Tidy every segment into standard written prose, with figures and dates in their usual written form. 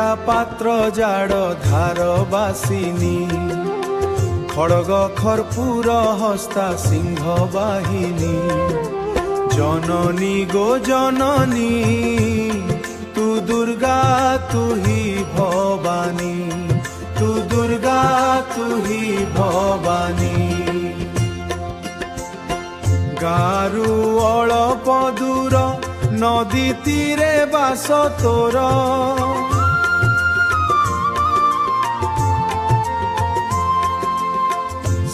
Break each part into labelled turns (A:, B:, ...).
A: পেটা পাত্র জাড় ধার বাসিনী খড়গ খর্পুর হস্তা সিংহ বাহিনী জননী গো জননী তু দুর্গা তুহি ভবানী তু দুর্গা তুহি ভবানী গারু অଳପ দূর নদী তীরে বাস তোর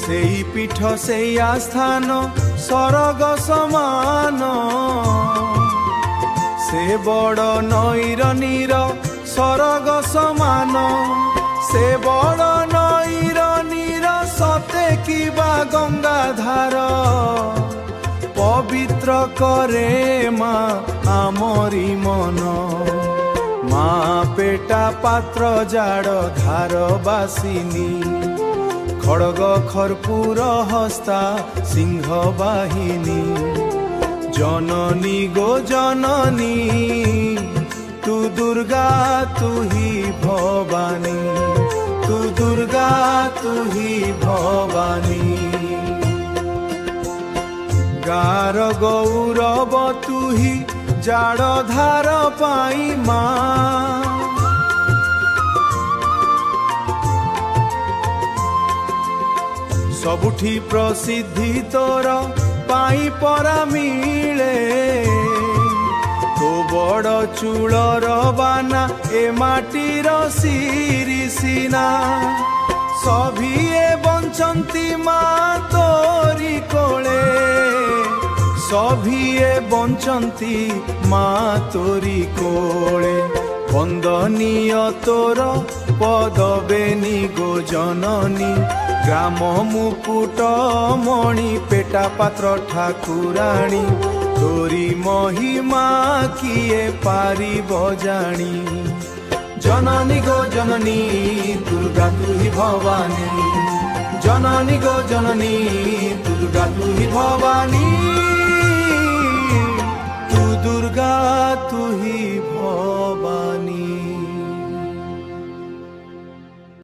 A: সেই পীঠ সেই আস্থান স্বর্গ সমান সে বড় নৈর নীর স্বর্গ সমান সে বড় নৈর নীর সতে কিবা গঙ্গাধার পবিত্র করে মা আমরি মন মা পেটা পাত্র জাড় ধার বাসিনী খড়গ খর্পুর হস্তা সিংহ বাহিনী জননী গো জননী তু দুর্গা তুহি ভবানী তু দুর্গা তুহি ভবানী গার গৌরব তুহি জাড় ধার পাই মা ସବୁଠି ପ୍ରସିଦ୍ଧି ତୋର ପାଇ ପରା ମିଳେ ତୋ ବଡ଼ ଚୂଳର ବାନା ଏ ମାଟିର ଶିରିସିନା ସଭିଏ ବଞ୍ଚନ୍ତି ମା ତୋରି କୋଳେ ସଭିଏ ବଞ୍ଚନ୍ତି ମା ତୋରି କୋଳେ ବନ୍ଦନୀୟ ତୋର ପଦବେନି ଗୋ ଜନନୀ গ্রাম মুকুট মণি পেটা পাত্র ঠাকুরাণী তোরি মহিমা কিয়ে পারিব জানি জননী গো জননী দুর্গা তুহি ভবানী জননী গো জননী দুর্গা তুহি ভবানী তু দুর্গা তুহি